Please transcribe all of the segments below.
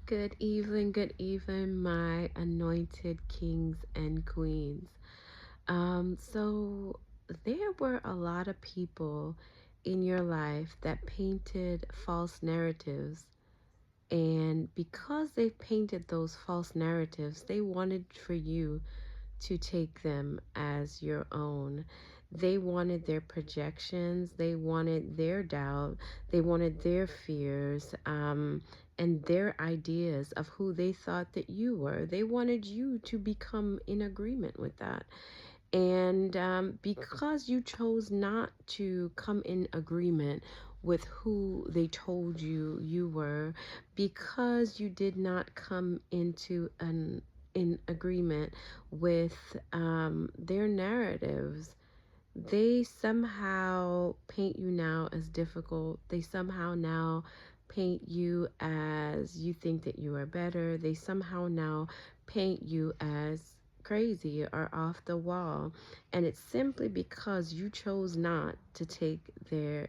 Good evening, my anointed kings and queens. So there were a lot of people in your life that painted false narratives, and because they painted those false narratives, they wanted for you to take them as your own. They wanted their projections, they wanted their doubt, they wanted their fears, and their ideas of who they thought that you were. They wanted you to become in agreement with that. And because you chose not to come in agreement with who they told you you were, because you did not come into an in agreement with their narratives, they somehow paint you now as difficult. They somehow now paint you as you think that you are better. They somehow now paint you as crazy or off the wall. And it's simply because you chose not to take their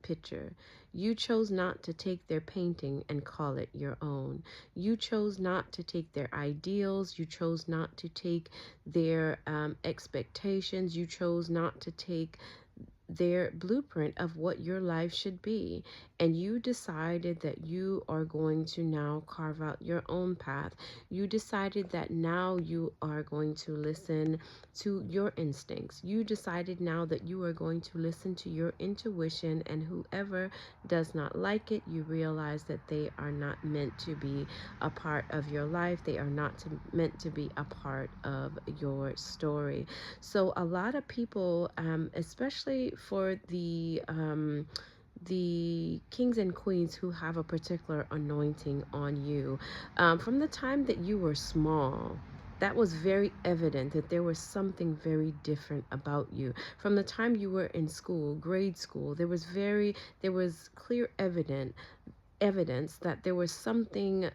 picture. You chose not to take their painting and call it your own. You chose not to take their ideals. You chose not to take their expectations. You chose not to take their blueprint of what your life should be, and you decided that you are going to now carve out your own path. You decided that now you are going to listen to your instincts. You decided now that you are going to listen to your intuition, and whoever does not like it, you realize that they are not meant to be a part of your life. They are not meant to be a part of your story. So a lot of people, especially for the kings and queens who have a particular anointing on you, from the time that you were small, that was very evident that there was something very different about you. From the time you were in school, grade school, there was clear evidence that there was something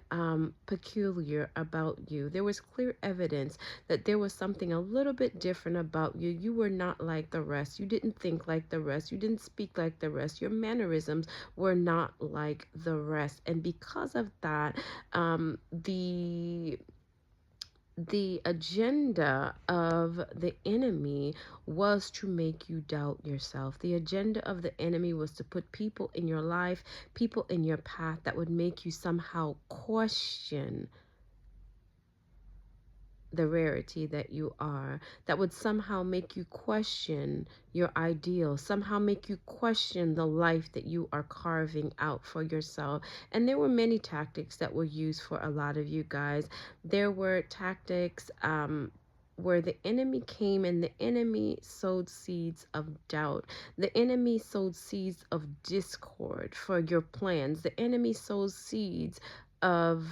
peculiar about you. There was clear evidence that there was something a little bit different about you. You were not like the rest. You didn't think like the rest. You didn't speak like the rest. Your mannerisms were not like the rest. And because of that, the agenda of the enemy was to make you doubt yourself. The agenda of the enemy was to put people in your life, people in your path that would make you somehow question the rarity that you are, that would somehow make you question your ideal, somehow make you question the life that you are carving out for yourself. And there were many tactics that were used for a lot of you guys. There were tactics where the enemy came and the enemy sowed seeds of doubt. The enemy sowed seeds of discord for your plans. The enemy sows seeds of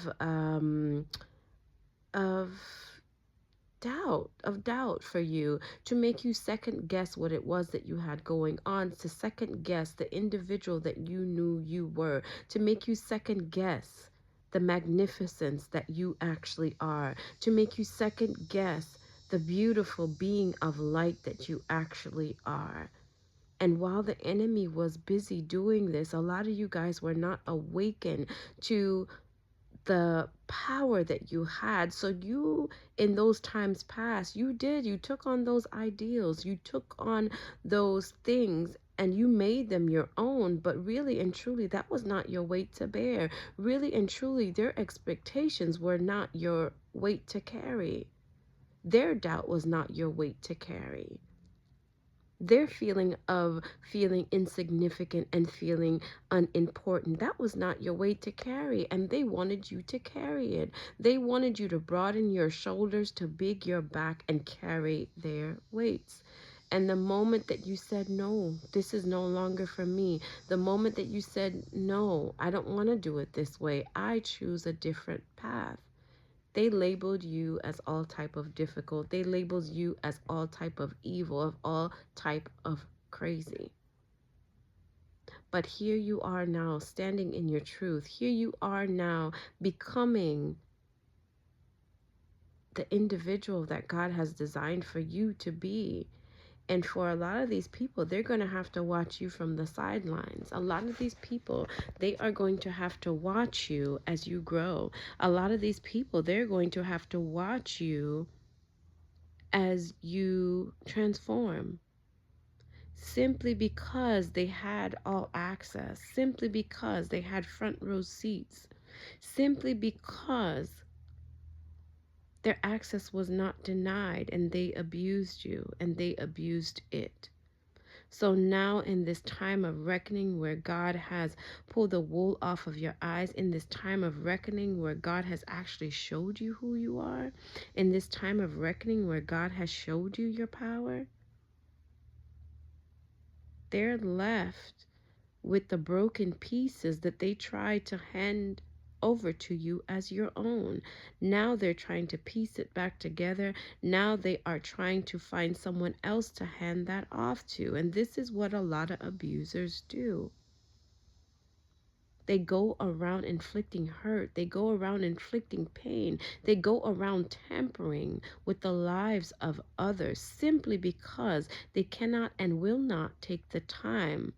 doubt for you, to make you second guess what it was that you had going on, to second guess the individual that you knew you were, to make you second guess the magnificence that you actually are, to make you second guess the beautiful being of light that you actually are. And while the enemy was busy doing this, a lot of you guys were not awakened to the power that you had. So you, in those times past, you took on those ideals, you took on those things, and you made them your own. But really and truly, that was not your weight to bear. Really and truly, their expectations were not your weight to carry. Their doubt was not your weight to carry. Their feeling of feeling insignificant and feeling unimportant, that was not your weight to carry, and they wanted you to carry it. They wanted you to broaden your shoulders, to big your back and carry their weights. And the moment that you said, no, this is no longer for me, the moment that you said, no, I don't want to do it this way, I choose a different path, they labeled you as all type of difficult. They labeled you as all type of evil, of all type of crazy. But here you are now, standing in your truth. Here you are now, becoming the individual that God has designed for you to be. And for a lot of these people, they're going to have to watch you from the sidelines. A lot of these people, they are going to have to watch you as you grow. A lot of these people, they're going to have to watch you as you transform. Simply because they had all access, simply because they had front row seats, simply because their access was not denied and they abused you and they abused it. So now, in this time of reckoning where God has pulled the wool off of your eyes, in this time of reckoning where God has actually showed you who you are, in this time of reckoning where God has showed you your power, they're left with the broken pieces that they tried to hand over to you as your own. Now they're trying to piece it back together. Now they are trying to find someone else to hand that off to. And this is what a lot of abusers do. They go around inflicting hurt. They go around inflicting pain. They go around tampering with the lives of others simply because they cannot and will not take the time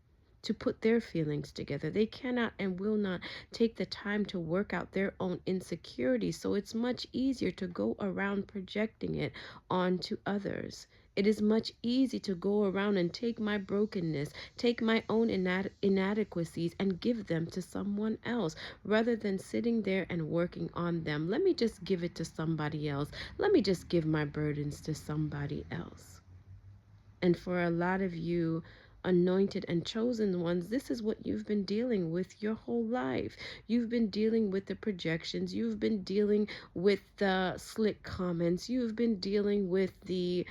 to put their feelings together. They cannot and will not take the time to work out their own insecurities. So it's much easier to go around projecting it onto others. It is much easier to go around and take my brokenness, take my own inadequacies and give them to someone else rather than sitting there and working on them. Let me just give it to somebody else. Let me just give my burdens to somebody else. And for a lot of you anointed and chosen ones, this is what you've been dealing with your whole life. You've been dealing with the projections. You've been dealing with the slick comments. You've been dealing with the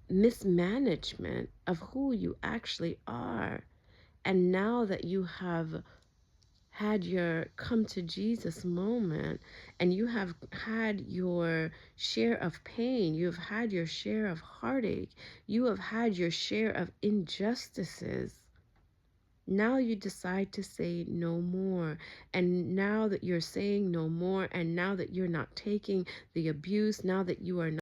mismanagement of who you actually are. And now that you have had your come to Jesus moment and you have had your share of pain, you have had your share of heartache, you have had your share of injustices. Now you decide to say no more. And now that you're saying no more, and now that you're not taking the abuse, now that you are not